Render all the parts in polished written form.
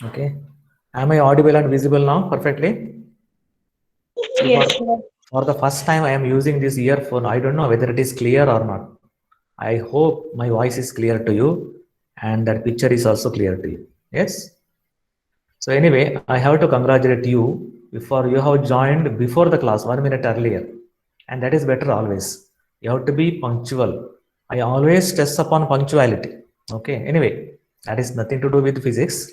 Okay. Am I audible and visible now perfectly? See, Yes, sir. for the first time, I am using this earphone. I don't know whether it is clear or not. I hope my voice is clear to you and that picture is also clear to you. Yes. So anyway, I have to congratulate you for you have joined before the class 1 minute earlier, and that is better always. You have to be punctual. I always stress upon punctuality. Okay. Anyway, that is nothing to do with physics.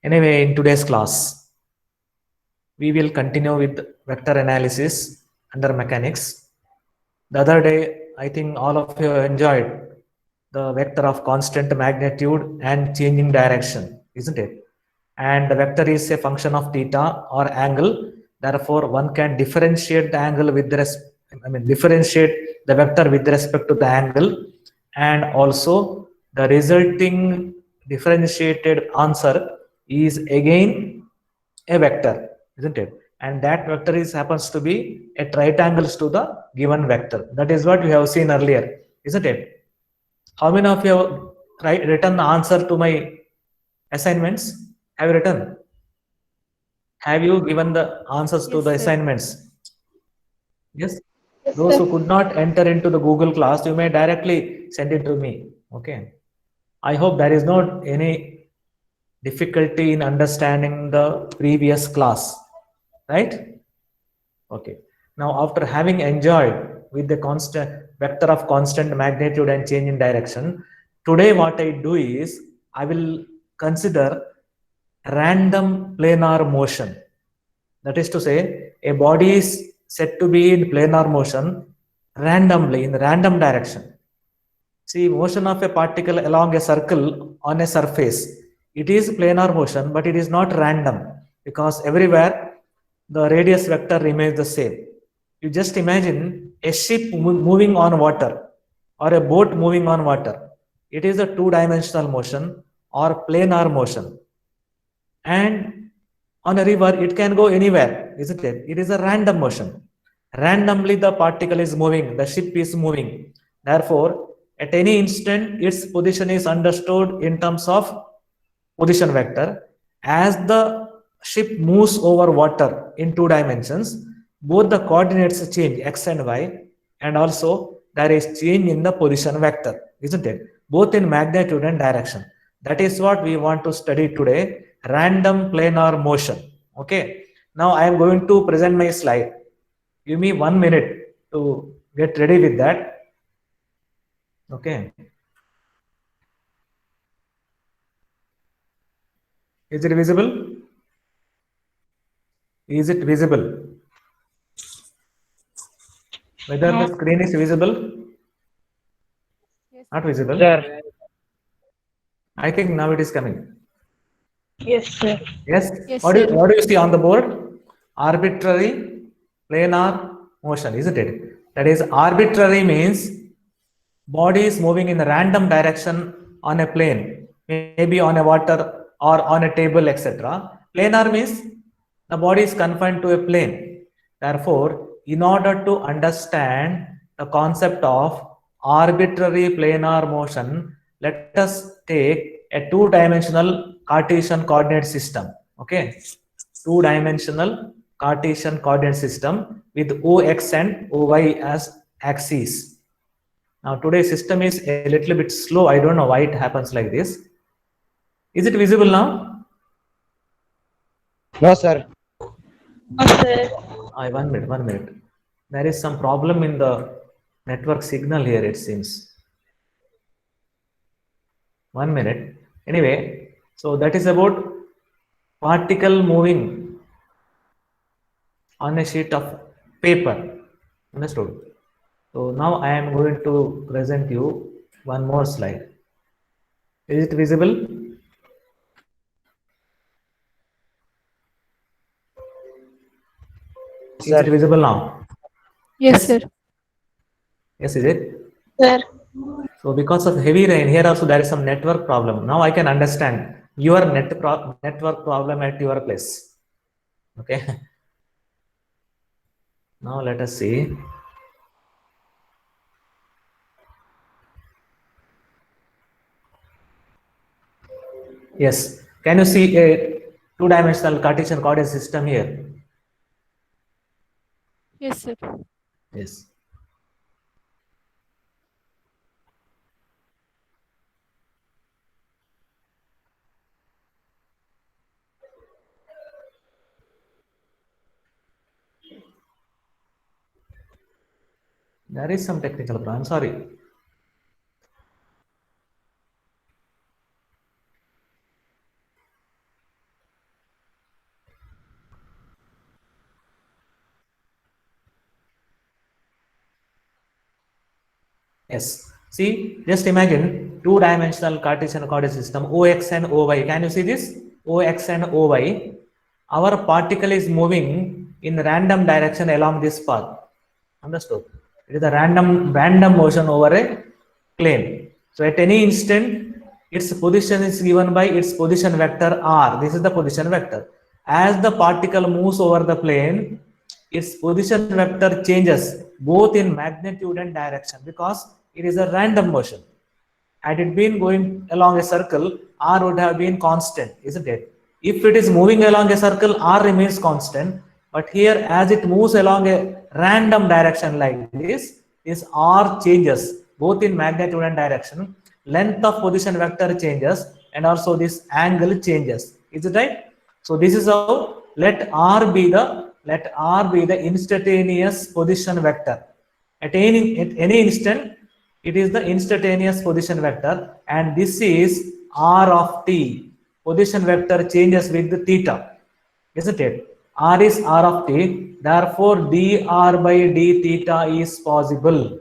Anyway, in today's class, we will continue with vector analysis under mechanics. The other day, I think all of you enjoyed the vector of constant magnitude and changing direction, isn't it? And the vector is a function of theta or angle. Therefore, one can differentiate the angle with the differentiate the vector with respect to the angle, and also the resulting differentiated answer is again a vector, isn't it? And that vector is happens to be a right angles to the given vector. That is what we have seen earlier, isn't it? How many of you have written the answer to my assignments? Have you written? Have you given the answers to Yes, the sir. assignments? Yes. Yes, Those sir. who could not enter into the Google class, you may directly send it to me. Okay. I hope there is not any difficulty in understanding the previous class, right? Okay. Now, after having enjoyed with the constant vector of constant magnitude and change in direction, today what I do is I will consider random planar motion. That is to say, a body is said to be in planar motion randomly in the random direction. See, motion of a particle along a circle on a surface, it is planar motion, but it is not random because everywhere the radius vector remains the same. You just imagine a ship moving on water or a boat moving on water. It is a two-dimensional motion or planar motion. And on a river, it can go anywhere, isn't it? It is a random motion. Randomly, the particle is moving, the ship is moving. Therefore, at any instant, its position is understood in terms of position vector. As the ship moves over water in two dimensions, both the coordinates change x and y, and also there is change in the position vector, isn't it? Both in magnitude and direction. That is what we want to study today, random planar motion. Okay. Now I am going to present my slide. Give me 1 minute to get ready with that. Okay. Is it visible? Is it visible? Whether No. the screen is visible? Yes, Not sir. visible. Sir, I think now it is coming. Yes, sir. Yes. Yes, What do sir. you, what do you see on the board? Arbitrary planar motion, isn't it? That is, arbitrary means body is moving in a random direction on a plane, maybe on a water or on a table, etc. Planar means the body is confined to a plane. Therefore, in order to understand the concept of arbitrary planar motion, let us take a two-dimensional Cartesian coordinate system. Okay, two-dimensional Cartesian coordinate system with OX and OY as axes. Now today's system is a little bit slow. I don't know why it happens like this. Is it visible now? no, sir. No, sir. 1 minute, 1 minute. There is some problem in the network signal here, it seems. 1 minute. Anyway, so that is about particle moving on a sheet of paper. Understood? So now I am going to present you one more slide. Is it visible? Yes, Is it sir. visible now? Yes, Yes? sir. Yes, is it? Sir. So because of heavy rain, here also there is some network problem. Now I can understand your network problem at your place. Okay. Now let us see. Yes. Can you see a two-dimensional Cartesian coordinate system here? Yes, sir. Yes. There is some technical problem. Sorry. Yes. See, just imagine two-dimensional Cartesian coordinate system OX and OY. Can you see this? OX and OY. Our particle is moving in random direction along this path. Understood? It is a random motion over a plane. So at any instant, its position is given by its position vector r. This is the position vector. As the particle moves over the plane, its position vector changes both in magnitude and direction because it is a random motion. Had it been going along a circle, r would have been constant, isn't it? If it is moving along a circle, r remains constant. But here, as it moves along a random direction like this r changes both in magnitude and direction. Length of position vector changes, and also this angle changes. Is it right? So this is how let r be the instantaneous position vector. At any instant, it is the instantaneous position vector, and this is r of t. Position vector changes with the theta, isn't it? R is r of t, therefore dr by d theta is possible.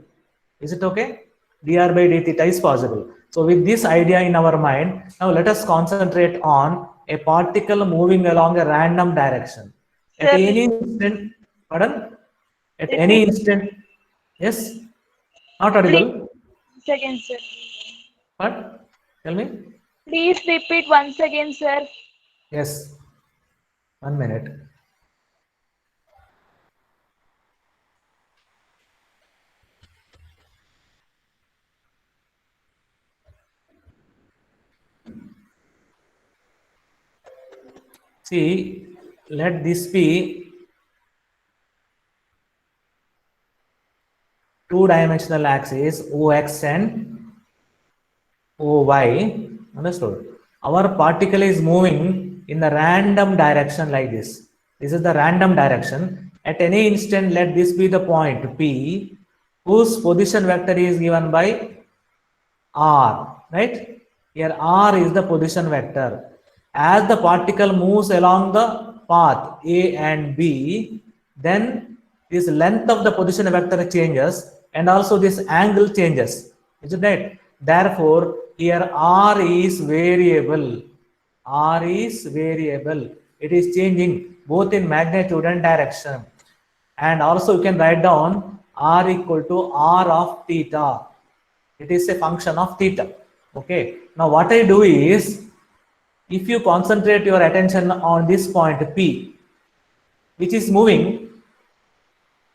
Is it okay? Dr by d theta is possible. So with this idea in our mind, now let us concentrate on a particle moving along a random direction. At Sir, any instant, pardon? At any instant, yes, not audible. second, sir. What? Tell me. Please repeat once again, sir. Yes. 1 minute. See, let this be two-dimensional axis OX and OY. Understood? Our particle is moving in the random direction like this. This is the random direction. At any instant, let this be the point P, whose position vector is given by r, right? Here r is the position vector. As the particle moves along the path A and B, then this length of the position vector changes and also this angle changes. Isn't it? Therefore, here r is variable. R is variable. It is changing both in magnitude and direction. And also you can write down r equal to r of theta. It is a function of theta. Okay. Now what I do is, if you concentrate your attention on this point P, which is moving,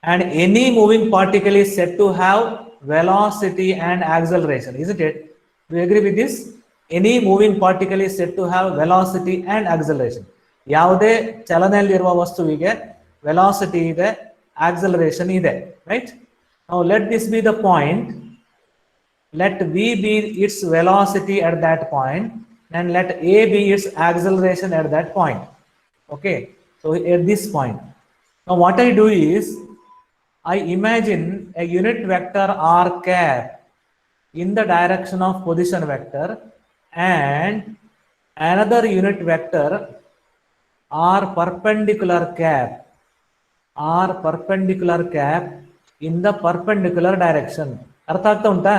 and any moving particle is said to have velocity and acceleration, isn't it? Do you agree with this? Any moving particle is said to have velocity and acceleration. ಯಾವುದೇ ಚಲನೆಯಲ್ಲಿರುವ ವಸ್ತುವಿಗೆ velocity ಇದೆ, acceleration ಇದೆ, right? Now let this be the point. Let v be its velocity at that point, and let a be its acceleration at that point. Okay, so at this point, now what I do is, I imagine a unit vector r cap in the direction of position vector and another unit vector r perpendicular cap in the perpendicular direction. ಅರ್ಥ ಆಗ್ತಾ ಉಂಟಾ?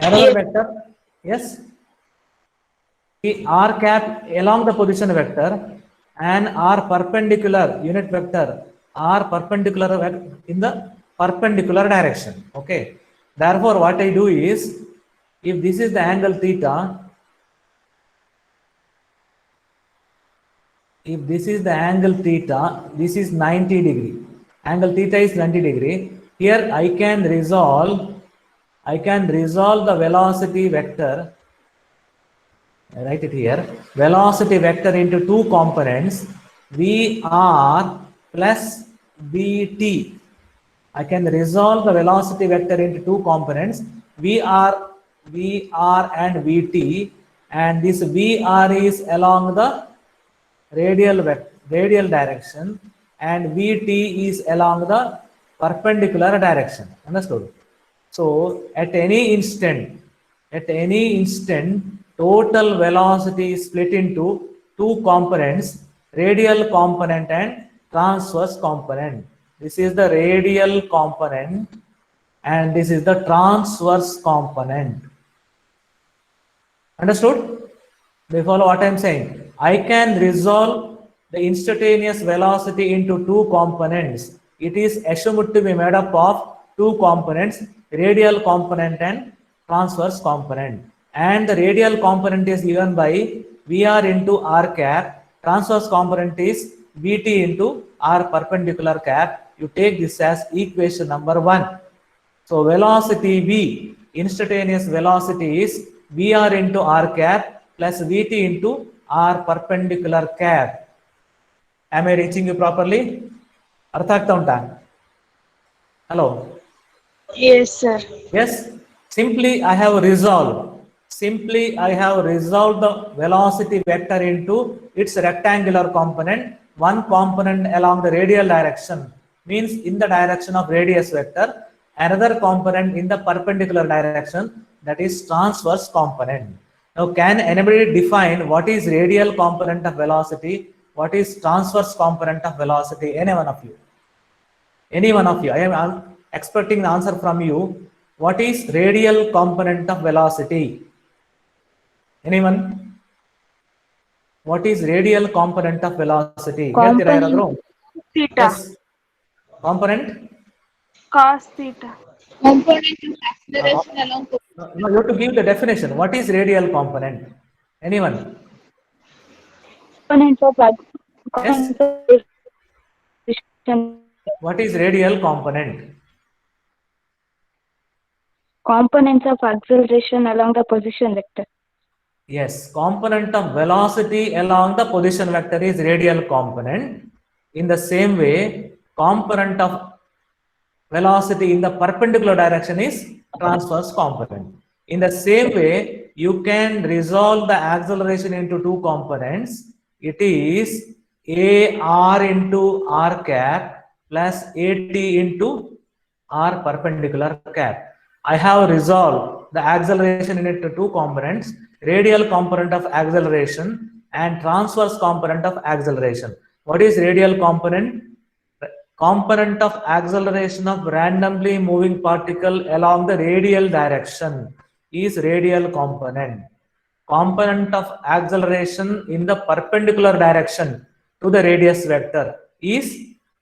Another vector, yes, the r cap along the position vector and r perpendicular unit vector r perpendicular in the perpendicular direction. Okay, therefore what I do is, if this is the angle theta, if this is the angle theta, this is 90 degree. Angle theta is 90 degree. Here I can resolve the velocity vector I write it here. Velocity vector into two components, Vr plus Vt. I can resolve the velocity vector into two components, Vr and Vt, and this Vr is along the radial direction and Vt is along the perpendicular direction. Understood? So at any instant, total velocity is split into two components, radial component and transverse component. This is the radial component and this is the transverse component. Understood? Do you follow what I am saying? I can resolve the instantaneous velocity into two components. It is assumed to be made up of two components, radial component and transverse component. And the radial component is given by Vr into r cap, transverse component is Vt into r perpendicular cap. You take this as equation number 1. So velocity V, instantaneous velocity is Vr into r cap plus Vt into r perpendicular cap. Am I reaching you properly? ಅರ್ಥ ಆಗ್ತಾ ಉಂಟಾ? Hello. Yes, sir. Yes. Simply I have resolved the velocity vector into its rectangular component. One component along the radial direction means in the direction of radius vector. Another component in the perpendicular direction, that is transverse component. Now can anybody define what is radial component of velocity? What is transverse component of velocity? Any one of you? I am expecting the answer from you. What is radial component of velocity? Anyone? What is radial component of velocity? Component theta. Yes. Component? Cos theta. Component of acceleration along No, you have to give the definition. What is radial component? Anyone? Component of Yes. What is radial component? components of acceleration along the position vector. Yes, component of velocity along the position vector is radial component. In the same way, component of velocity in the perpendicular direction is transverse component. In the same way, you can resolve the acceleration into two components. It is ar into r cap plus at into r perpendicular cap. I have resolved the acceleration into two components, radial component of acceleration and transverse component of acceleration. What is radial component? Component of acceleration of randomly moving particle along the radial direction is radial component. Component of acceleration in the perpendicular direction to the radius vector is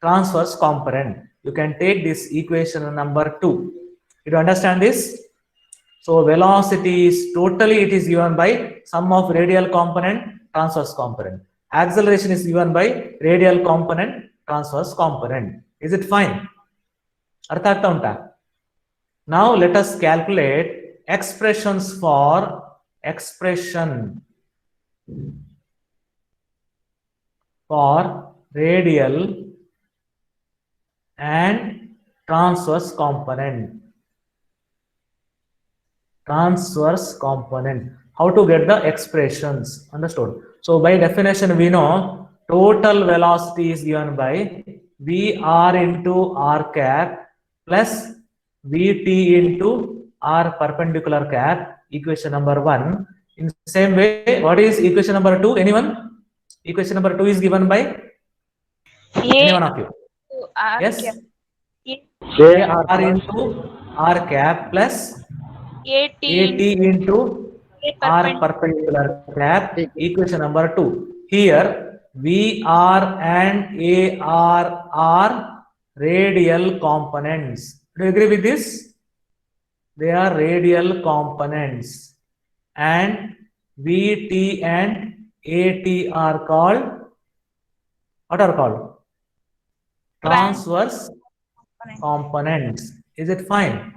transverse component. You can take this equation number 2. You understand this? So velocity is totally, it is given by sum of radial component, transverse component. Acceleration is given by radial component, transverse component. Is it fine? Artha agta unta? Now let us calculate expressions for radial and transverse component. How to get the expressions? Understood? So by definition we know total velocity is given by Vr into r cap plus Vt into r perpendicular cap, equation number 1. In the same way, what is equation number 2? Anyone? Equation number 2 is given by any one of you? Yes? Ar into r cap plus At into r perpendicular cap, equation number 2. Here Vr and Ar are radial components. Do you agree with this? They are radial components, and Vt and At are called, what are called? Transverse components. Is it fine?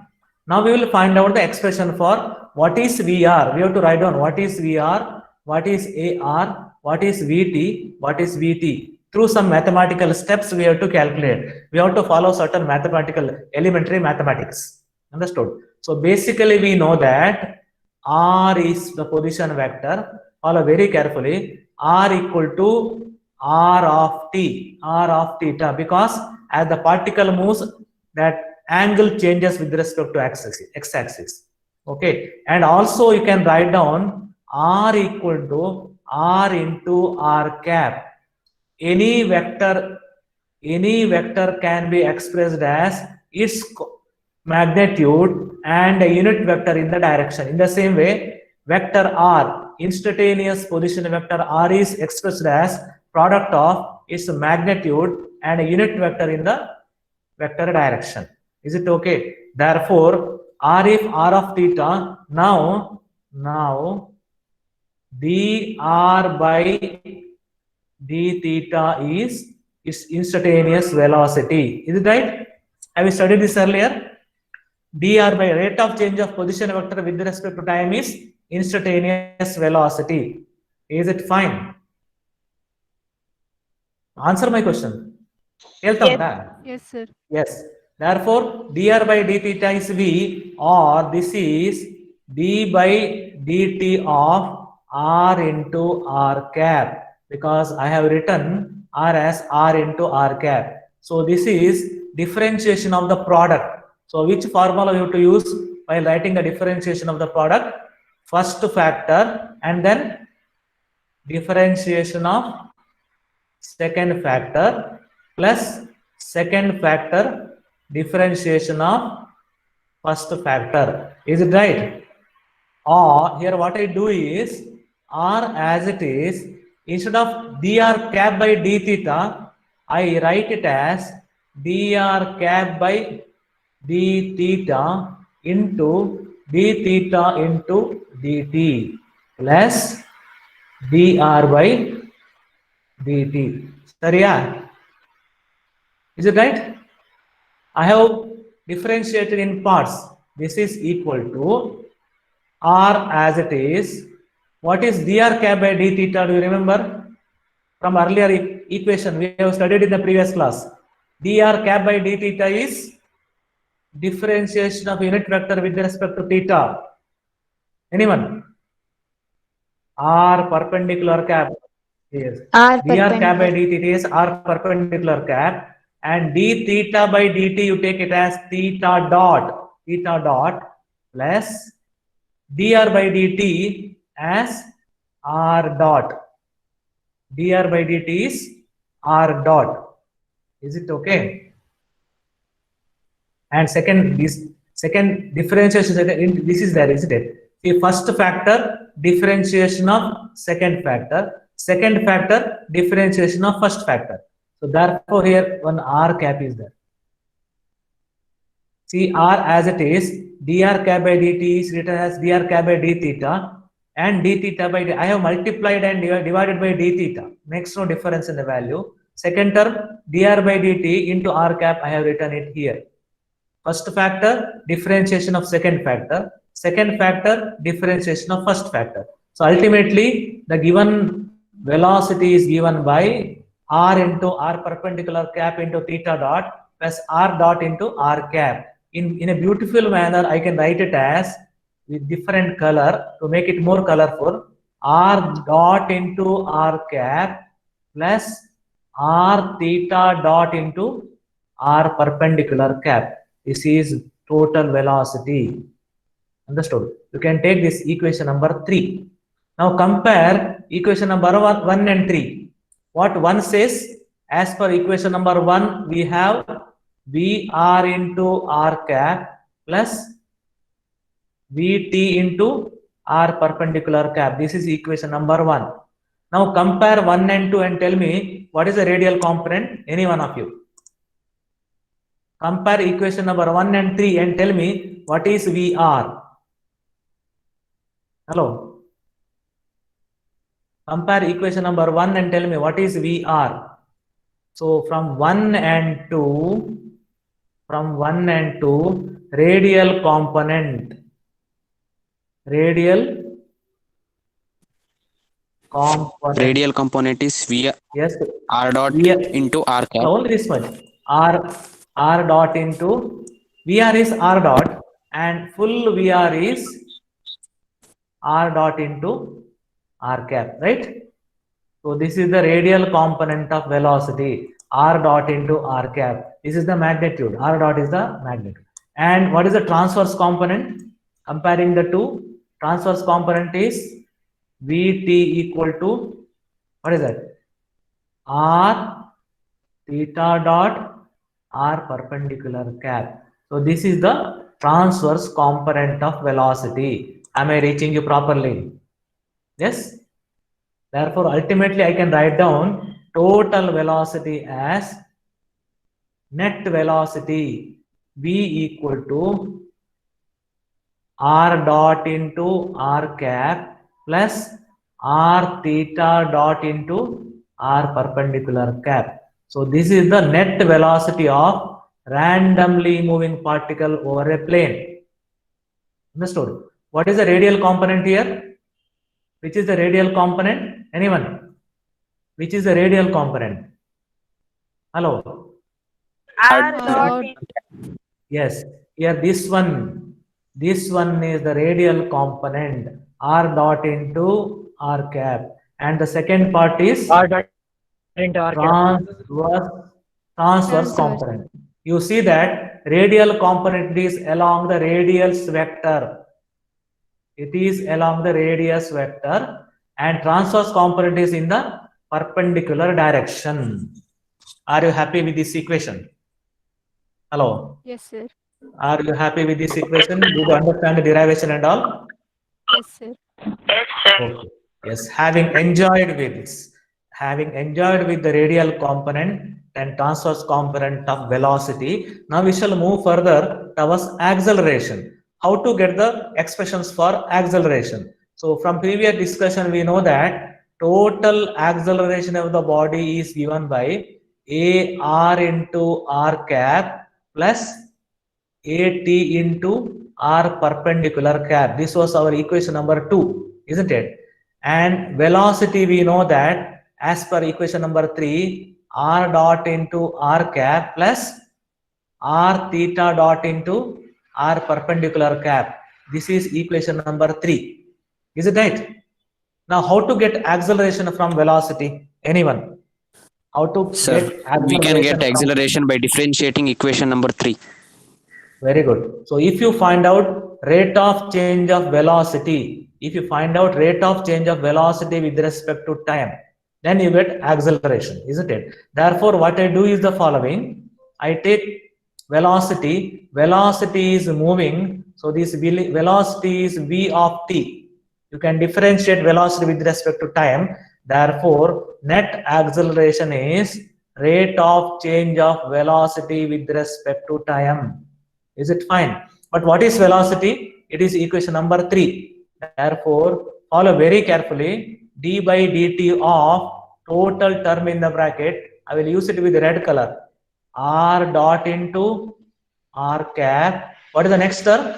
Now we will find out the expression for what is Vr. We have to write down what is Vr, what is AR, what is VT, what is VT. Through some mathematical steps we have to calculate. We have to follow certain mathematical, elementary mathematics. Understood? So basically we know that R is the position vector. Follow very carefully. R equal to R of t, R of theta, because as the particle moves, that angle changes with respect to x-axis. Okay, and also you can write down R equal to R into R cap. Any vector can be expressed as its magnitude and a unit vector in the direction. In the same way, vector R, instantaneous position vector R, is expressed as product of its magnitude and a unit vector in the vector direction. Is it okay? Therefore, R if R of theta, now dr by d theta is its instantaneous velocity. Is it right? Have you studied this earlier? Dr by rate of change of position vector with respect to time is instantaneous velocity. Is it fine? Answer my question. Yes, sir. Yes. Therefore, dr by d theta is V, or this is d by dt of R into R cap, because I have written R as R into R cap. So this is differentiation of the product. So which formula you have to use while writing the differentiation of the product? First factor and then differentiation of second factor plus second factor differentiation of first factor. Is it right? Or here what I do is R as it is, instead of dr cap by d theta, I write it as dr cap by d theta into d theta into dt plus dr by dt. Sariya? Is it right? I have differentiated in parts. This is equal to R as it is. What is dr cap by d theta? Do you remember? From earlier equation we have studied in the previous class. Dr cap by d theta is differentiation of unit vector with respect to theta. Anyone? R perpendicular cap. Yes. R dr cap by perpendicular. d theta is R perpendicular cap, and d theta by dt you take it as theta dot plus dr by dt as R dot. Dr by dt is R dot. Is it okay? And second differentiation, this is there, isn't it? See, first factor differentiation of second factor differentiation of first factor. So therefore here one R cap is there. See, R as it is, dr cap by dt is written as dr cap by d theta, and d theta by d, I have multiplied and divided by d theta. Makes no difference in the value. Second term, dr by dt into R cap, I have written it here. First factor, differentiation of second factor differentiation of first factor. So ultimately the given velocity is given by R into R perpendicular cap into theta dot plus R dot into R cap. In a beautiful manner, I can write it as with different color to make it more colorful. R dot into R cap plus R theta dot into R perpendicular cap. This is total velocity. Understood? You can take this equation number 3. Now compare equation number 1 and 3. What 1 says? As per equation number 1, we have VR into R cap plus VT into R perpendicular cap. This is equation number 1. Now compare 1 and 2 and tell me what is the radial component? Any one of you. Compare equation number 1 and 3 and tell me what is VR. Hello. Compare equation number 1 and tell me what is VR. So from 1 and 2, radial component. Radial component. Radial component is V Yes. R dot V- into R cap. Only this much. R dot into VR is R dot and full VR is R dot into R cap, right? So this is the radial component of velocity, R dot into R cap. This is the magnitude. R dot is the magnitude. And what is the transverse component? Comparing the two, transverse component is Vt equal to, what is that? R theta dot R perpendicular cap. So this is the transverse component of velocity. Am I reaching you properly? Yes. Therefore, ultimately, I can write down total velocity as net velocity V equal to R dot into R cap plus R theta dot into R perpendicular cap. So this is the net velocity of randomly moving particle over a plane. Understood? What is the radial component here? Which is the radial component? Anyone? Which is the radial component? Hello? R dot. Yes. Here this one is the radial component, R dot into R cap. And the second part is R dot into R cap. transverse component. You see that radial component is along the radius vector. It is along the radius vector, and transverse component is in the perpendicular direction. Are you happy with this equation? Hello? Yes, sir. Are you happy with this equation? Do you understand the derivation and all? Yes, sir. Okay. Yes, having enjoyed with the radial component and transverse component of velocity, now we shall move further towards acceleration. How to get the expressions for acceleration? So from previous discussion, we know that total acceleration of the body is given by AR into R cap plus AT into R perpendicular cap. This was our equation number 2, isn't it? And velocity, we know that as per equation number 3, R dot into R cap plus R theta dot into R perpendicular cap. This is equation number 3. Is it right? Now, how to get acceleration from velocity? Anyone? How to Sir, get we can get from- acceleration by differentiating equation number 3. Very good. So if you find out rate of change of velocity, with respect to time, then you get acceleration, isn't it? Therefore, what I do is the following. I take velocity is moving. So this velocity is V of t. You can differentiate velocity with respect to time. Therefore, net acceleration is rate of change of velocity with respect to time. Is it fine? But what is velocity? It is equation number 3. Therefore, follow very carefully. D by dt of total term in the bracket. I will use it with red color. R dot into R cap. What is the next term?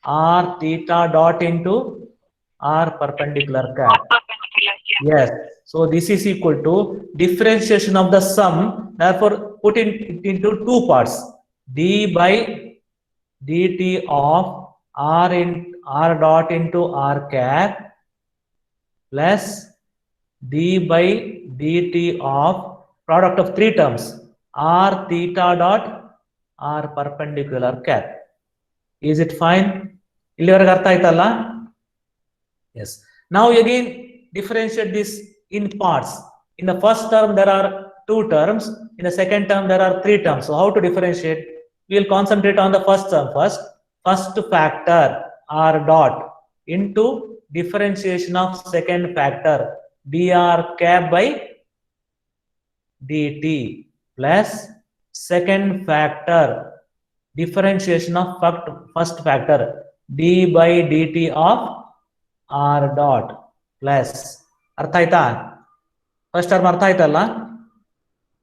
R theta dot into R perpendicular cap. Yes. So this is equal to differentiation of the sum. Therefore, put it into two parts. D by dt of R dot into R cap plus D by dt of product of three terms, R theta dot R perpendicular cap. Is it fine? Yes. Now again differentiate this in parts. In the first term there are two terms. In the second term there are three terms. So how to differentiate? We will concentrate on the first term first. First factor R dot into differentiation of second factor dr cap by dt plus second factor differentiation of first factor d by dt of R dot plus. Artha aita? First term artha aitalla?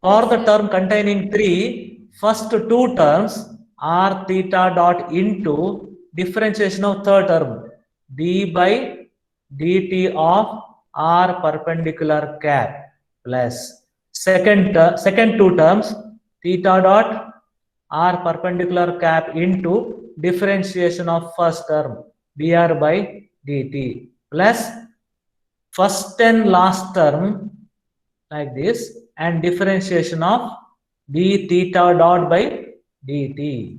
For the term containing 3, first two terms R theta dot into differentiation of third term d by dt of r perpendicular cap plus second two terms theta dot r perpendicular cap into differentiation of first term dr by dt plus first and last term like this and differentiation of d theta dot by dt.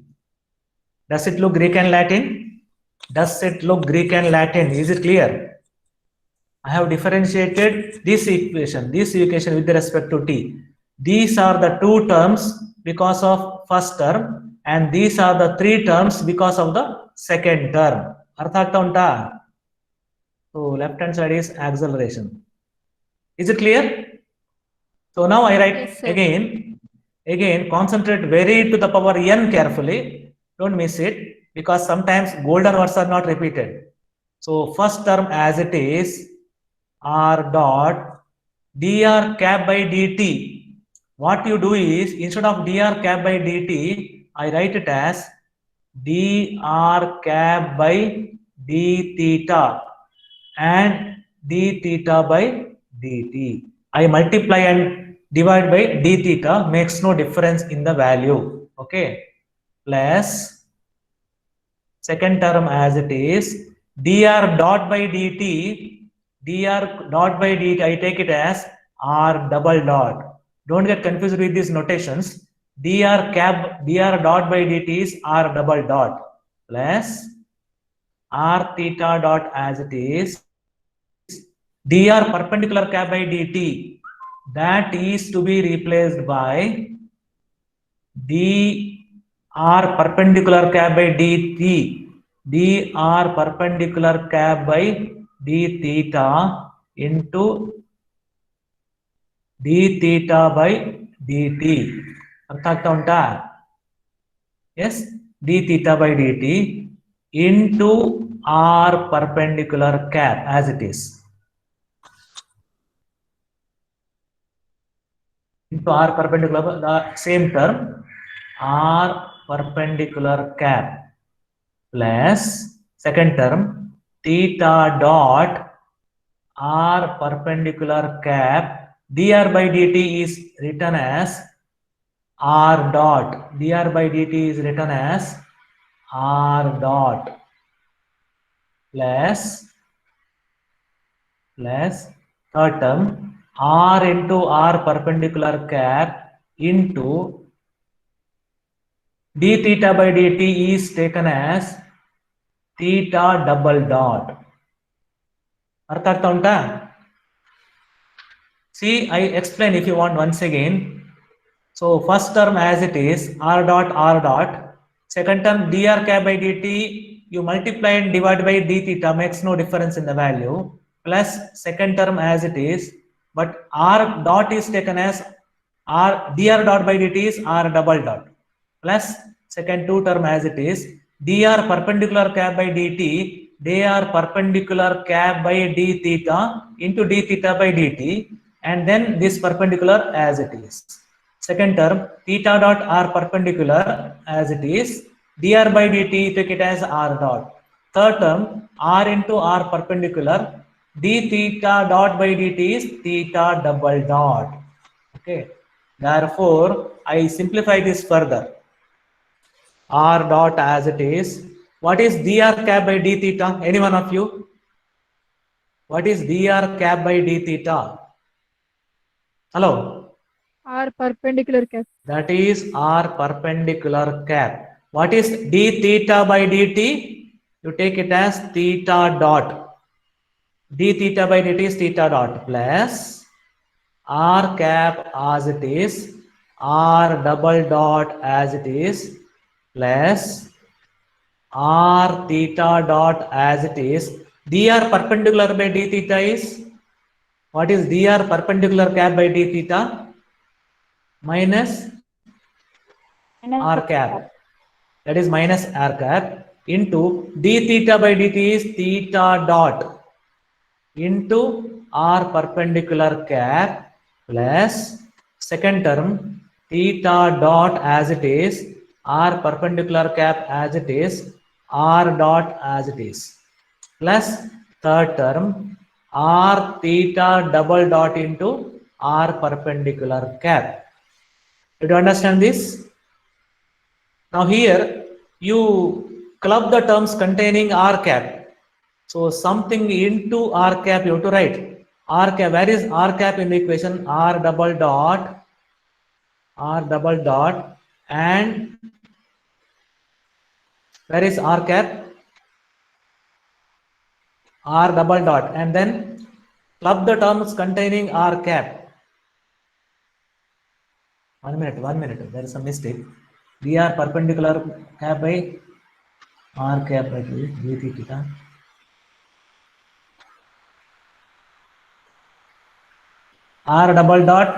Does it look Greek and Latin? Does it look Greek and Latin? Is it clear? I have differentiated this equation with respect to t. These are the two terms because of first term and these are the three terms because of the second term. Artha agta unta? So left hand side is acceleration. Is it clear? So now I write Yes, sir. again concentrate very to the power n carefully. Don't miss it because sometimes golden words are not repeated. So first term as it is r dot dr cap by dt. What you do is instead of dr cap by dt, I write it as dr cap by d theta and d theta by dt. I multiply and divide by d theta, makes no difference in the value. Okay. Plus second term as it is dr dot by dt, I take it as r double dot. Don't get confused with these notations. Dr dot by dt is r double dot plus r theta dot as it is dr perpendicular cap by dt, that is to be replaced by dr perpendicular cap by dt, dr perpendicular cap by d theta into d theta by dt. Artha unta? Yes, d theta by dt into r perpendicular cap as it is. Into r perpendicular, the same term, r perpendicular cap plus second term theta dot r perpendicular cap, dr by dt is written as r dot, dr by dt is written as r dot plus third term r into r perpendicular cap into d theta by dt is taken as theta double dot. Artha unta? See, I explain if you want once again. So first term as it is r dot, second term dr cap by dt, you multiply and divide by d theta, makes no difference in the value, plus second term as it is, but r dot is taken as r dr dot by dt is r double dot plus second two term as it is dr perpendicular cap by dt, dr perpendicular cap by d theta into d theta by dt, and then this perpendicular as it is. Second term theta dot r perpendicular as it is, dr by dt, take it as r dot. Third term r into r perpendicular, d theta dot by dt is theta double dot. Okay. Therefore, I simplify this further. R dot as it is. What is dr cap by d theta? Any one of you? What is dr cap by d theta? Hello? R perpendicular cap. That is r perpendicular cap. What is d theta by dt? You take it as theta dot. D theta by dt is theta dot plus r cap as it is, r double dot as it is, plus r theta dot as it is. Dr perpendicular by d theta is, what is dr perpendicular cap by d theta? Minus r cap, that is minus r cap, into d theta by dt is theta dot into r perpendicular cap plus second term theta dot as it is, r perpendicular cap as it is, r dot as it is, plus third term r theta double dot into r perpendicular cap. Did you understand this? Now here you club the terms containing r cap. So something into r cap you have to write. R cap, where is r cap in the equation? R double dot and where is r cap? R double dot and then club the terms containing r cap. 1 minute, there is a mistake. dr perpendicular cap by r cap by d theta. R double dot,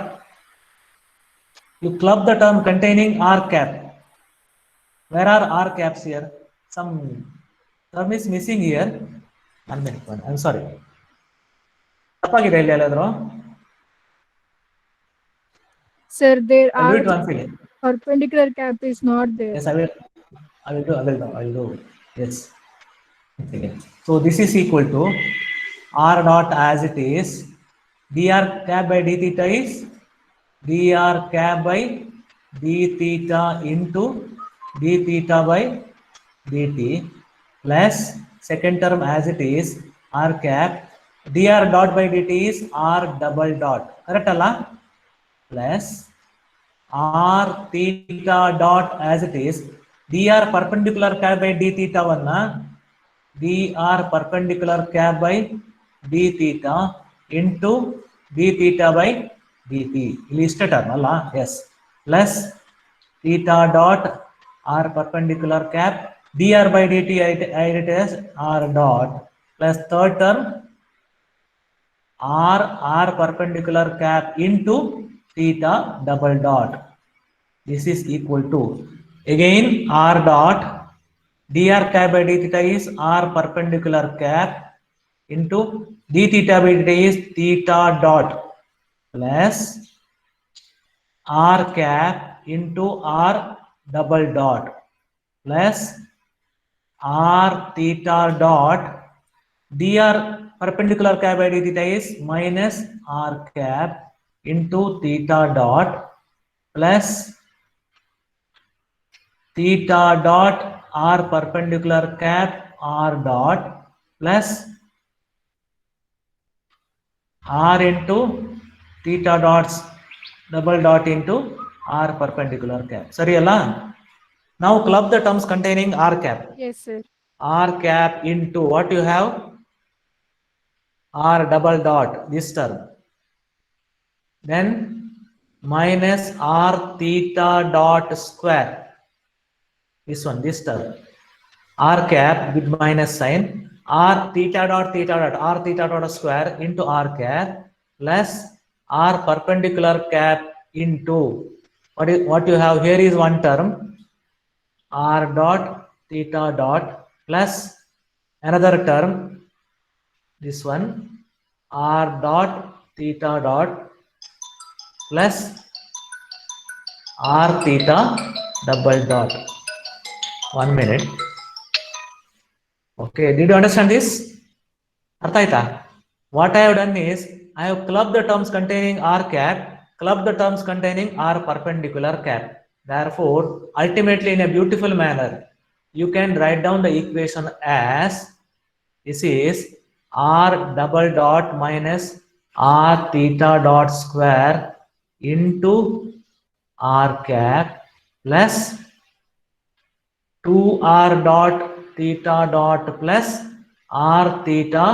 you club the term containing r cap. Where are r caps here? Some term is missing here. 1 minute, I'm sorry. ತಪ್ಪಾಗಿದೆ ಇಲ್ಲಿ ಎಲ್ಲಾದ್ರೂ? Sir, there I'll do are it once again. perpendicular cap is not there. Yes, I will do. Yes. Okay. So this is equal to r dot as it is. dr cap by d theta is dr cap by d theta into d theta by dt plus second term as it is r cap dr dot by dt is r double dot. Correct alla? Plus r theta dot as it is dr perpendicular cap by d theta vanna dr perpendicular cap by d theta into d theta by dt ಇಲ್ಲಿ ಇಷ್ಟೇ term ಅಲ್ಲ? Yes, plus theta dot r perpendicular cap dr by dt I write as r dot plus third term r perpendicular cap into theta double dot. This is equal to again r dot dr cap by d theta is r perpendicular cap into d theta by d is theta dot plus r cap into r double dot plus r theta dot dr perpendicular cap by d theta is minus r cap into theta dot plus theta dot r perpendicular cap r dot plus r into theta dots double dot into r perpendicular cap. Sorry alla? Now club the terms containing r cap. Yes, sir. R cap into what you have? R double dot, this term. Then minus r theta dot square. This one, this term. R cap with minus sign. R theta dot r theta dot square into r cap plus r perpendicular cap into what you have here is one term r dot theta dot plus another term, this one r dot theta dot plus r theta double dot. 1 minute. Okay, did you understand this? ಅರ್ಥ ಆಯ್ತಾ? What I have done is I have clubbed the terms containing r cap, clubbed the terms containing r perpendicular cap. Therefore, ultimately in a beautiful manner, you can write down the equation as this is r double dot minus r theta dot square into r cap plus 2r dot theta dot plus r theta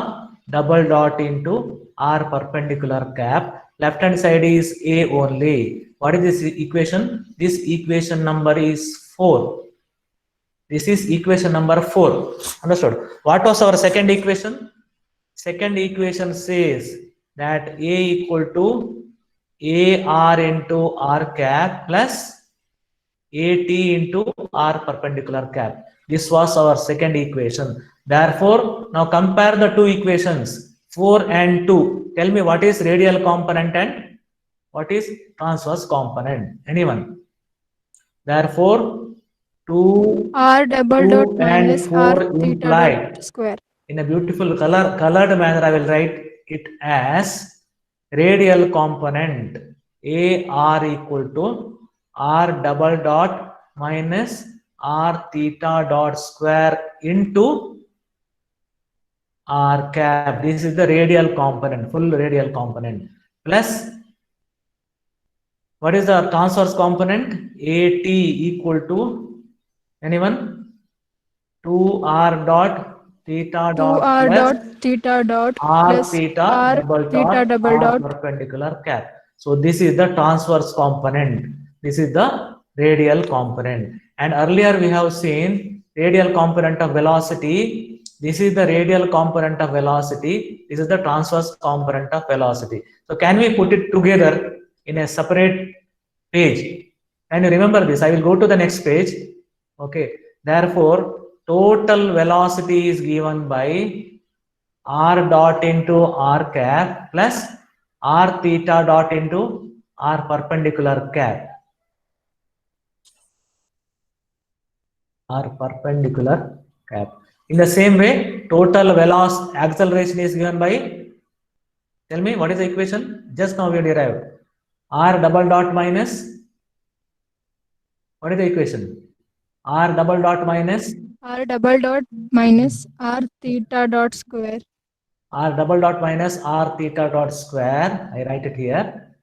double dot into r perpendicular cap. Left hand side is a only. What is this equation? This equation number is 4. This is equation number 4. Understood? What was our second equation? Second equation says that a equal to ar into r cap plus at into r perpendicular cap. This was our second equation. Therefore, now compare the two equations 4 and 2. Tell me what is radial component and what is transverse component. Anyone? Therefore, 2 R double dot and minus 4 R theta implied. dot square. In a beautiful colored manner, I will write it as radial component AR equal to R double dot minus R theta dot square into R cap. This is the radial component, full radial component, plus what is the transverse component? AT equal to anyone? 2R dot theta 2 dot r plus dot theta dot R plus theta r double theta dot double R dot perpendicular cap. So this is the transverse component. This is the radial component. And earlier we have seen radial component of velocity. This is the radial component of velocity. This is the transverse component of velocity. So can we put it together in a separate page? Can you remember this? I will go to the next page. Okay. Therefore, total velocity is given by R dot into R cap plus R theta dot into R perpendicular cap. R perpendicular cap. In the same way, total velocity acceleration is given by, tell me what is the equation? Just now we derived. R double dot minus, what is the equation? R double dot minus r double dot minus r theta dot square R double dot minus R theta dot square. I write it here.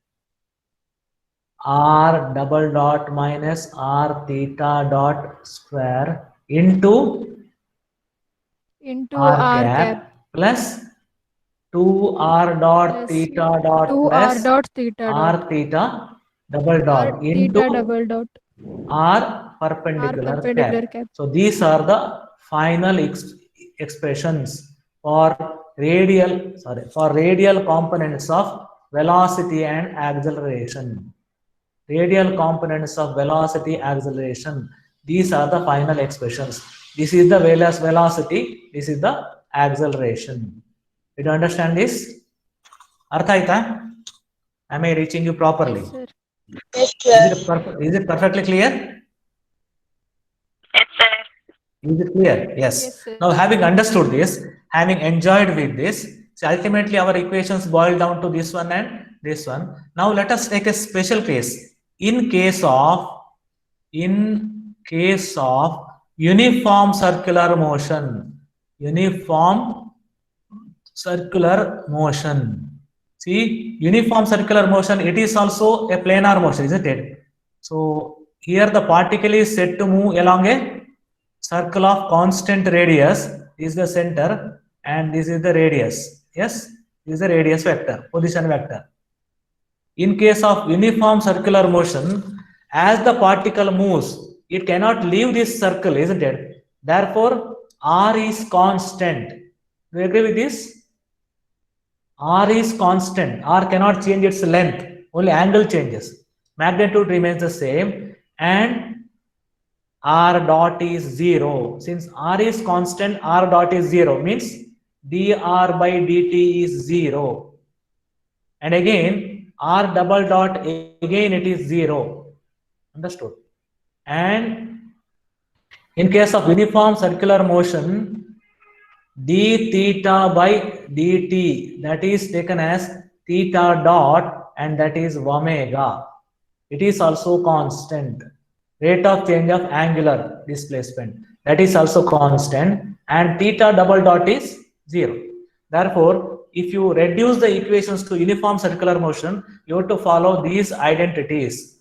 R double dot minus R theta dot square into R r cap cap plus 2R dot plus theta dot 2 r plus dot theta R dot theta double r dot theta into double dot R r perpendicular perpendicular cap. cap. So these are the final expressions for radial components of velocity and acceleration. Radial components of velocity, acceleration. These are the final expressions. This is the velocity. This is the acceleration. Did you understand this? Artha aita? Am I reaching you properly? Yes, sir. Yes, sir. Is it perfectly clear? Yes, sir. Is it clear? Yes. Yes, sir. Now, having understood this, having enjoyed with this, so ultimately our equations boil down to this one and this one. Now, let us take a special case. In case of uniform circular motion, See, uniform circular motion, it is also a planar motion, isn't it? So here the particle is said to move along a circle of constant radius. Is the center and this is the radius. Yes, this is the radius vector, position vector. In case of uniform circular motion, as the particle moves, it cannot leave this circle, isn't it? Therefore, R is constant. Do you agree with this? R is constant. R cannot change its length. Only angle changes. Magnitude remains the same and R dot is 0. Since R is constant, R dot is 0. Means dr by dt is 0. And again, R double dot, again it is 0. Understood? And in case of uniform circular motion, d theta by dt, that is taken as theta dot and that is omega. It is also constant. Rate of change of angular displacement, that is also constant, and theta double dot is 0. Therefore, if you reduce the equations to uniform circular motion, you have to follow these identities.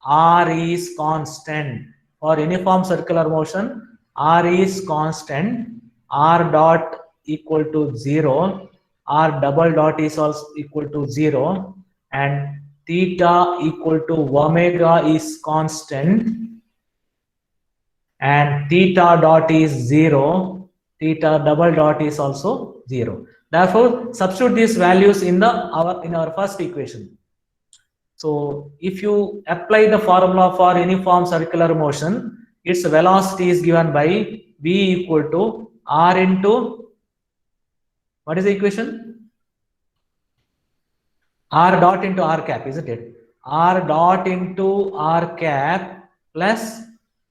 R is constant. For uniform circular motion, R is constant. R dot equal to 0. R double dot is also equal to 0. And theta equal to omega is constant. And theta dot is 0. Theta double dot is also 0. Therefore, substitute these values in our first equation. So if you apply the formula for uniform circular motion, its velocity is given by v equal to r into, what is the equation? R dot into r cap, isn't it? R dot into r cap plus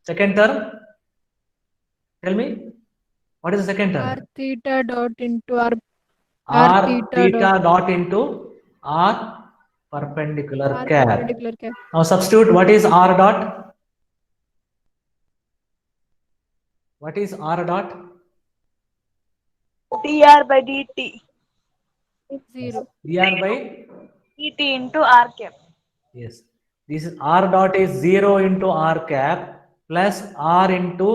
second term. Tell me, what is the second term? R theta dot into R theta theta dot into R perpendicular R cap. perpendicular cap. Now substitute what is R dot? What is R dot? dr by dt. 0. dr by, dt into r cap. yes. This is R dot is 0 into R cap plus R into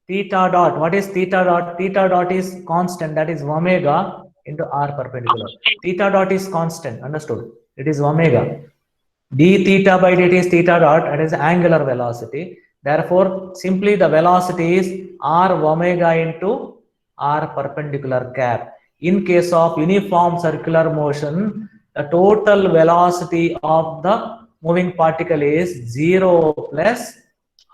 theta dot. What is theta dot? Theta dot is constant, that is omega into R perpendicular. Theta dot is constant, understood? It is omega. D theta by dt is theta dot, that is angular velocity. Therefore, simply the velocity is R omega into R perpendicular cap. In case of uniform circular motion, the total velocity of the moving particle is 0 plus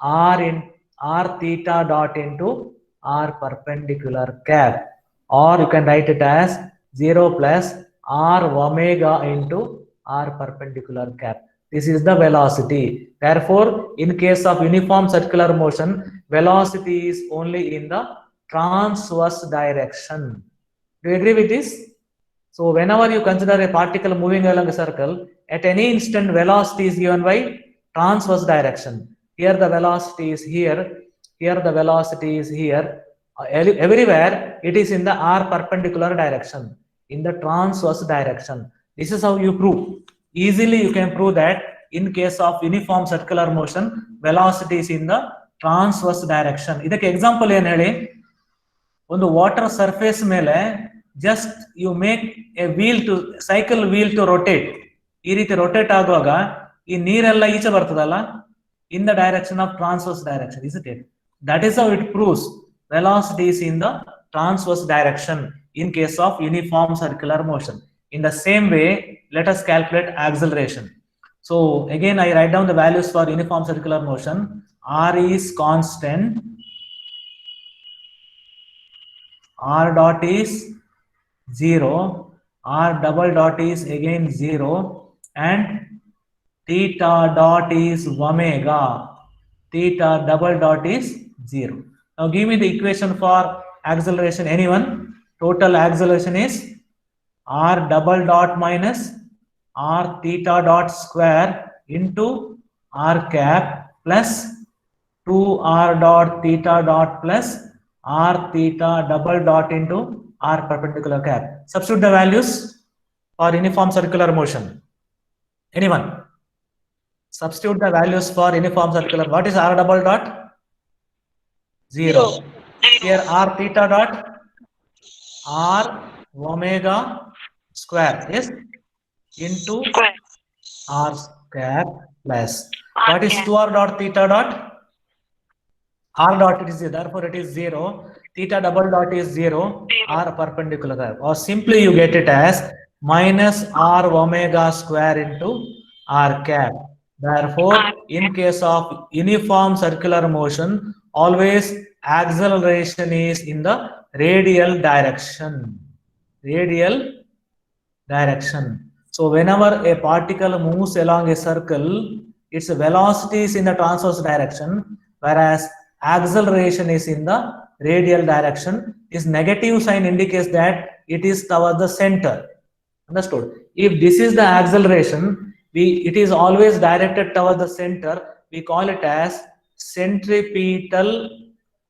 R in R theta dot into R perpendicular cap, or you can write it as 0 plus R omega into R perpendicular cap. This is the velocity. Therefore, in case of uniform circular motion, velocity is only in the transverse direction. Do you agree with this? So whenever you consider a particle moving along a circle, at any instant velocity is given by transverse direction. Here the velocity is here the velocity is here. Everywhere it is in the R perpendicular direction, in the transverse direction. This is how you prove. Easily you can prove that in case of uniform circular motion, velocity is in the transverse direction. ಇದಕ್ಕೆ example ಏನು ಹೇಳಿ, ಒಂದು water surface ಮೇಲೆ just you make a wheel to cycle wheel to rotate. ಈ ರೀತಿ rotate ಆಗುವಾಗ ಈ ನೀರೆಲ್ಲ ಈಚೆ ಬರ್ತದಲ್ಲ, in the direction of transverse direction. Is it? That is how it proves velocity is in the transverse direction in case of uniform circular motion. In the same way, let us calculate acceleration. So again, I write down the values for uniform circular motion. R is constant, R dot is 0, R double dot is again 0, and theta dot is omega, theta double dot is 0. Now give me the equation for acceleration. Anyone? Total acceleration is R double dot minus R theta dot square into R cap plus 2R dot theta dot plus R theta double dot into R perpendicular cap. Substitute the values for uniform circular motion. Anyone? Substitute the values for uniform circular. What is R double dot? 0. Here R theta dot, R omega square, yes, into R cap plus. What is 2R dot theta dot? R dot it is 0, therefore it is 0. Theta double dot is 0. R perpendicular cap. Or simply you get it as minus R omega square into R cap. Therefore, in case of uniform circular motion, always acceleration is in the radial direction. Radial direction. So whenever a particle moves along a circle, its velocity is in the transverse direction, whereas acceleration is in the radial direction. This negative sign indicates that it is towards the center. Understood? If this is the acceleration, it is always directed towards the center. We call it as centripetal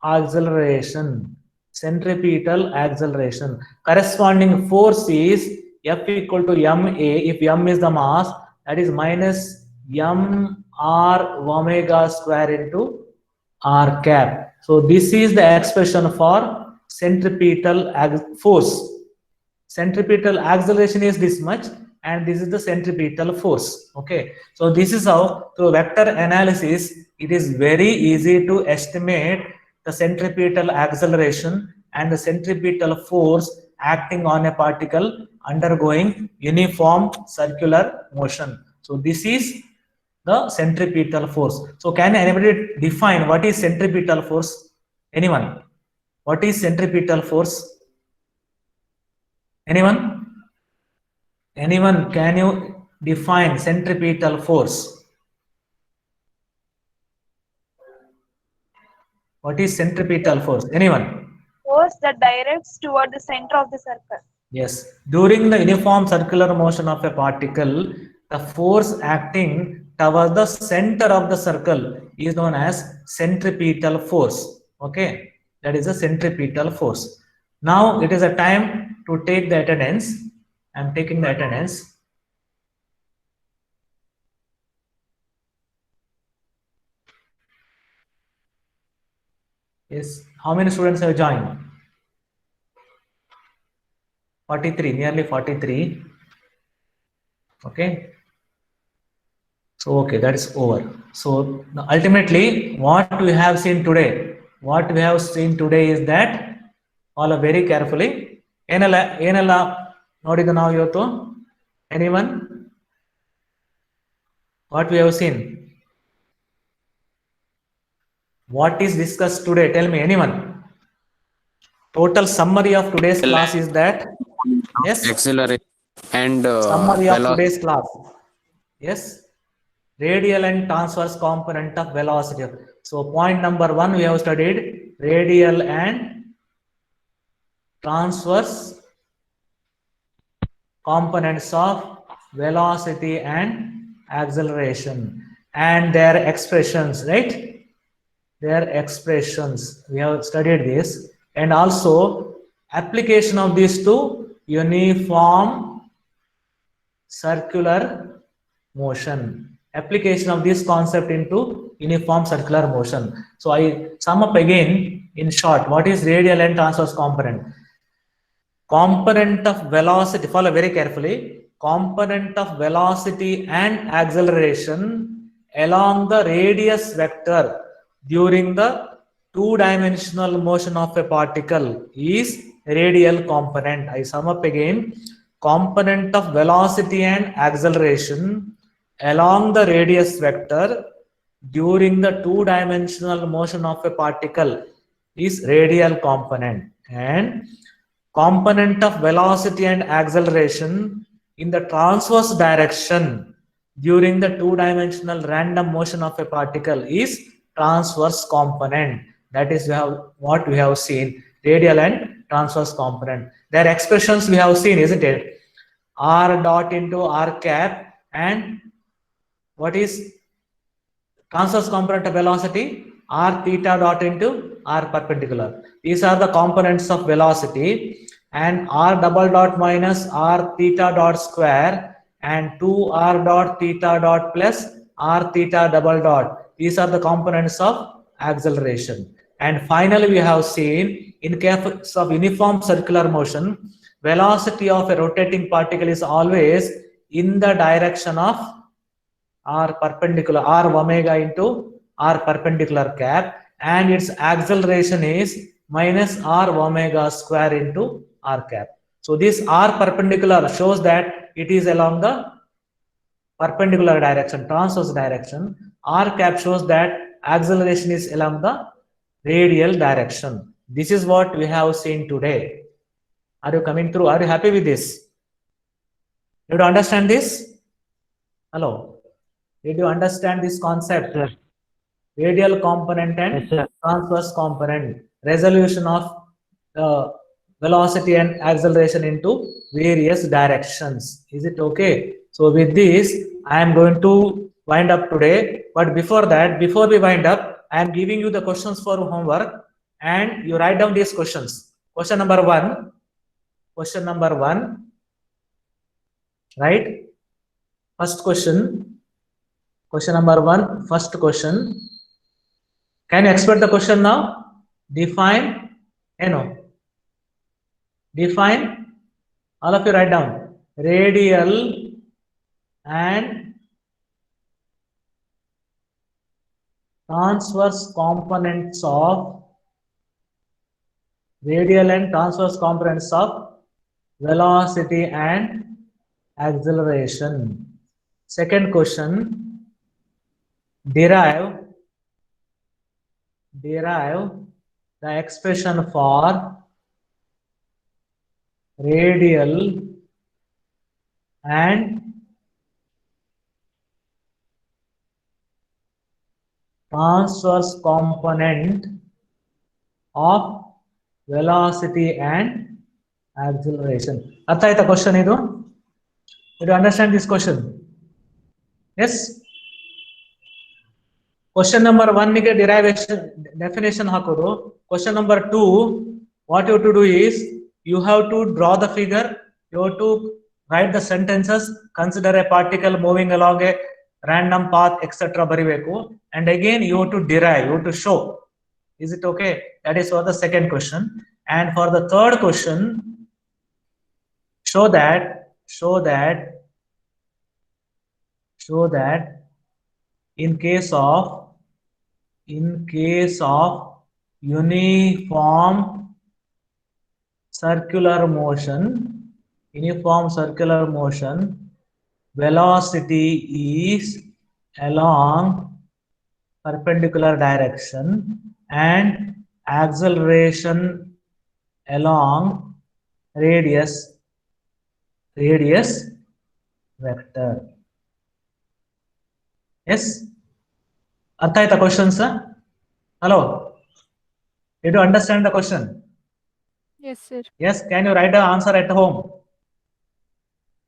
acceleration. Centripetal acceleration. Corresponding force is F equal to ma. If m is the mass, that is minus mr omega square into R cap. So this is the expression for centripetal force. Centripetal acceleration is this much, and this is the centripetal force. Okay, so this is how through vector analysis it is very easy to estimate the centripetal acceleration and the centripetal force acting on a particle undergoing uniform circular motion. So this is the centripetal force. So can anybody define what is centripetal force? Anyone? What is centripetal force? Anyone? Anyone, can you define centripetal force? What is centripetal force? Anyone? force that directs toward the center of the circle. Yes, during the uniform circular motion of a particle, the force acting towards the center of the circle is known as centripetal force. Okay, that is the centripetal force. Now it is a time to take the attendance. I am taking the attendance. Yes, how many students have joined? 43, nearly 43. Okay. So, okay, that is over. So, ultimately, what we have seen today is that, follow very carefully. ಏನಲ್ಲ ನೋಡಿದ ನಾವು ಇವತ್ತು? Anyone? What we have seen? What is discussed today? Tell me, anyone? Total summary of today's class is that, yes, Acceleration and summary of velocity. today's class. Yes, radial and transverse component of velocity. So point number 1, we have studied radial and transverse components of velocity and acceleration and their expressions, right? Their expressions, we have studied this, and also application of these to uniform circular motion, application of this concept into uniform circular motion. So I sum up again in short. What is radial and transverse component? Component of velocity, follow very carefully, component of velocity and acceleration along the radius vector during the two-dimensional motion of a particle is radial component. I sum up again, component of velocity and acceleration along the radius vector during the two-dimensional motion of a particle is radial component, and component of velocity and acceleration in the transverse direction during the two-dimensional random motion of a particle is transverse component. That is what we have seen, radial and transverse component. Their expressions we have seen, isn't it? R dot into R cap, and what is transverse component of velocity? R theta dot into R perpendicular. These are the components of velocity, and R double dot minus R theta dot square and 2R dot theta dot plus R theta double dot. These are the components of acceleration. And finally, we have seen in case of uniform circular motion, velocity of a rotating particle is always in the direction of R perpendicular, R omega into R perpendicular cap, and its acceleration is minus R omega square into R cap. So this R perpendicular shows that it is along the perpendicular direction, transverse direction. R cap shows that acceleration is along the radial direction. This is what we have seen today. Are you coming through? Are you happy with this? Did you understand this? Hello? Did you understand this concept? Sir. Radial component and Yes, sir. transverse component, resolution of velocity and acceleration into various directions. Is it okay? So with this, I am going to wind up today. But before that, before we wind up, I am giving you the questions for homework, and you write down these questions. Question number 1. Question number 1. Right? First question. Question number 1. First question. Can you expect the question now? Define, define, all of you write down, radial and transverse components of velocity and acceleration. Second question, derive the expression for radial and transverse component of velocity and acceleration. ಅರ್ಥ ಆಯ್ತಾ question ಇದು? Did you understand this question? Yes. Question number 1 ಗೆ derivation definition ಹಾಕೋದು. Question number 2, what you have to do is you have to draw the figure, you have to write the sentences, consider a particle moving along a random path, etc. ಬರಿಬೇಕು. And again you have to derive, you have to show. Is it okay? That is for the second question. And for the third question, show that in case of uniform circular motion, velocity is along perpendicular direction and acceleration along radius vector. Yes. Artha aita questions? Hello. Did you understand the question? Yes, sir. Yes. Can you write the answer at home?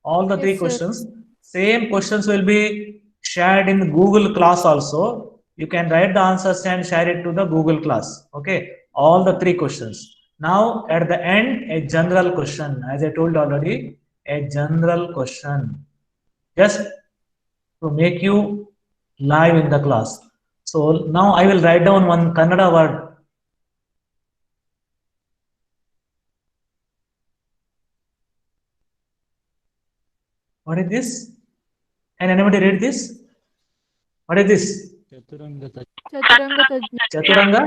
All the Yes, three sir. questions. Same questions will be shared in Google class also. You can write the answers and share it to the Google class. Okay. All the three questions. Now at the end, a general question. As I told already, a general question. Just to make you live in the class. So now I will write down one Kannada word. What is this? Can anybody read this? What is this? Chaturanga Chaturanga?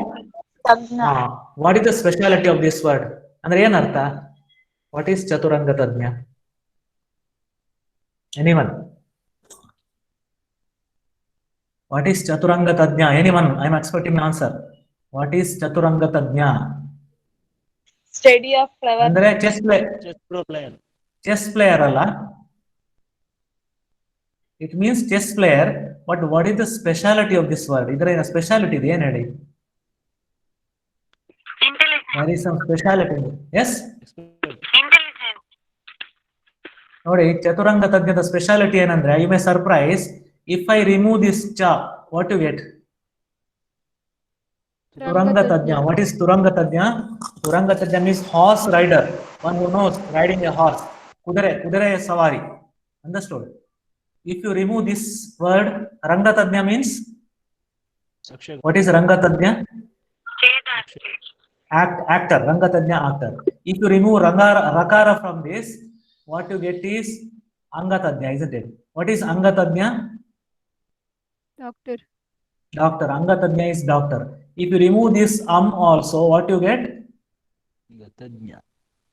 Tadna. What is the speciality of this word? Andre ಏನು ಅರ್ಥ? What is Chaturanga Tadnya? Anyone? What is Chaturanga Tadnya? Anyone? I am expecting an answer. What is Chaturanga Tadnya? Study of flower. ಅಂದ್ರೆ chess player ಅಲ್ಲ. It means chess player, but what is the speciality of this word? ಇದರ speciality ಇದೆ ಏನು ಹೇಳಿ? There is some speciality. Yes? ನೋಡಿ ಚತುರಂಗ ತಜ್ಞದ speciality ಏನಂದ್ರೆ, you may surprise, if I remove this cha, what you get? Turanga Tadnya. What is Turanga Tadnya? Turanga Tadnya means horse rider, one who knows riding a horse. Kudare savari. Understood? If you remove this word, Ranga Tadnya means? What is Ranga Tadnya? Actor. Ranga Tadnya actor. If you remove Rakara from this, what you get is Anga Tadnya, isn't it? What is Anga Tadnya? Doctor. Doctor. Anga Tadnya is doctor. If you remove this also, what you get?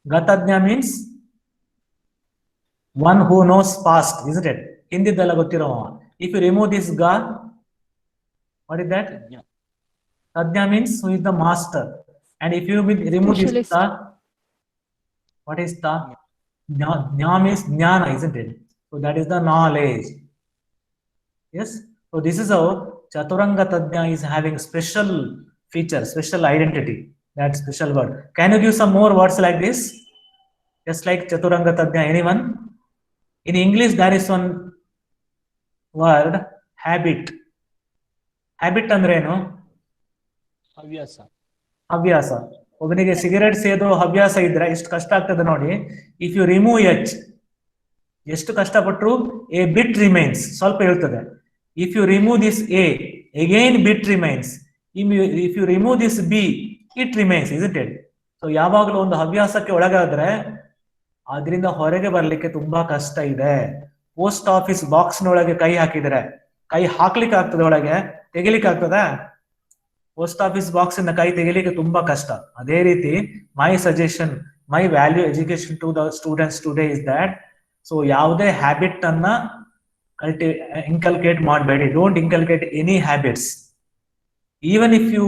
Gatadnya means one who knows past, isn't it? Hindidalla gottirova. If you remove this ga, what is that? Tadnya means who is the master. And if you remove this Specialist. ta, what is ta? Jnana means jnana, isn't it? So that is the knowledge. Yes. So this is how Chaturanga Tadnya is having special feature, special identity. That special word. Can you give some more words like this? Just like Chaturanga Tadnya. Anyone? In English, there is one word, habit. Habit ಅಂದ್ರೆ ಏನು? ಹವ್ಯಾಸ. ಒಬ್ಬನಿಗೆ cigarette ಸೇದೋ ಹವ್ಯಾಸ ಇದ್ರೆ ಎಷ್ಟು ಕಷ್ಟ ಆಗ್ತದೆ ನೋಡಿ. ಇಫ್ ಯು ರಿಮೂವ್ ಎಚ್, ಎಷ್ಟು ಕಷ್ಟಪಟ್ಟರು ಎ ಬಿಟ್ ರಿಮೈನ್ಸ್, ಸ್ವಲ್ಪ ಹೇಳ್ತದೆ. If you remove this A, again bit remains. If you remove this B, it remains, is it? So ಯಾವಾಗಲೂ ಒಂದು ಹವ್ಯಾಸಕ್ಕೆ ಒಳಗಾದ್ರೆ ಅದರಿಂದ ಹೊರಗೆ ಬರ್ಲಿಕ್ಕೆ ತುಂಬಾ ಕಷ್ಟ ಇದೆ. ಪೋಸ್ಟ್ ಆಫೀಸ್ ಬಾಕ್ಸ್ ನೊಳಗೆ ಕೈ ಹಾಕಿದ್ರೆ ಕೈ ಹಾಕ್ಲಿಕ್ಕೆ ಆಗ್ತದೆ, ಒಳಗೆ ತೆಗಿಲಿಕ್ಕೆ ಆಗ್ತದ? ಪೋಸ್ಟ್ ಆಫೀಸ್ ಬಾಕ್ಸ್ ಇಂದ ಕೈ ತೆಗಿಲಿಕ್ಕೆ ತುಂಬಾ ಕಷ್ಟ. ಅದೇ ರೀತಿ my suggestion, my value education to the students today is that, so ಯಾವುದೇ ಹ್ಯಾಬಿಟ್ ಅನ್ನ inculcate ಮಾಡಬೇಡಿ. Don't inculcate any habits. Even if you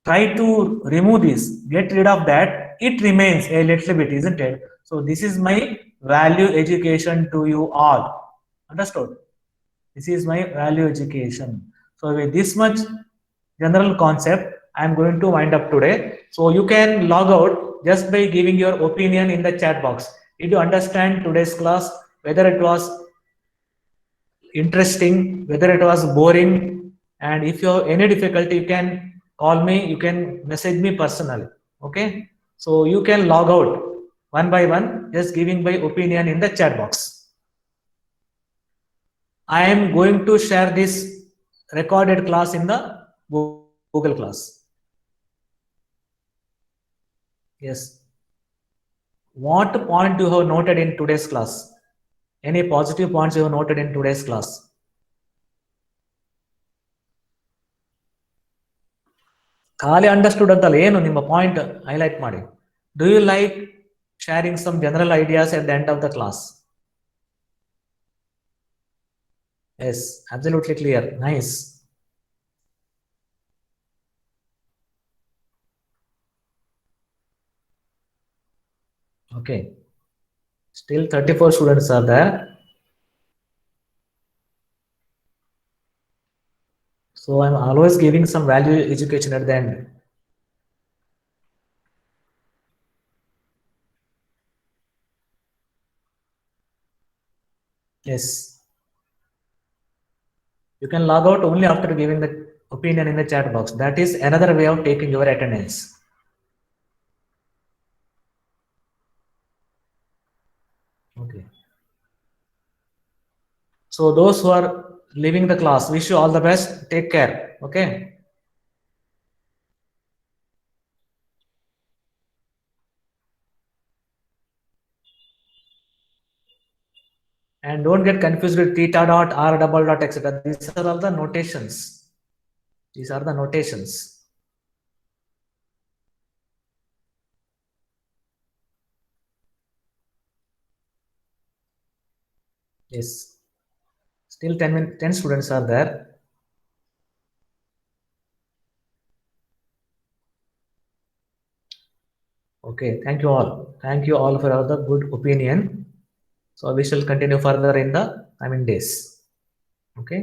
try to remove this, get rid of that, it remains a little bit, isn't it? So this is my value education to you all. Understood? This is my value education. So with this much general concept, I am going to wind up today. So you can log out just by giving your opinion in the chat box. Did you understand today's class? Whether it was interesting, whether it was boring, and if you have any difficulty, you can call me, you can message me personally. Okay, so you can log out one by one, just giving my opinion in the chat box. I am going to share this recorded class in the Google class. Yes. What point you have noted in today's class? Any positive points you have noted in today's class? ಖಾಲಿ understood ಅಂತಲ್ಲ, ಏನು ನಿಮ್ಮ point highlight ಮಾಡಿ. Do you like sharing some general ideas at the end of the class? Yes, absolutely clear. Nice. Okay. Still 34 students are there. So I'm always giving some value education at the end. Yes. You can log out only after giving the opinion in the chat box. That is another way of taking your attendance. Okay. So those who are leaving the class, wish you all the best. Take care. Okay. And don't get confused with theta dot, r double dot, etc. These are all the notations. These are the notations. Yes. Still 10 students are there. Okay. Thank you all. Thank you all for all the good opinion. So we shall continue further in the coming days. Okay.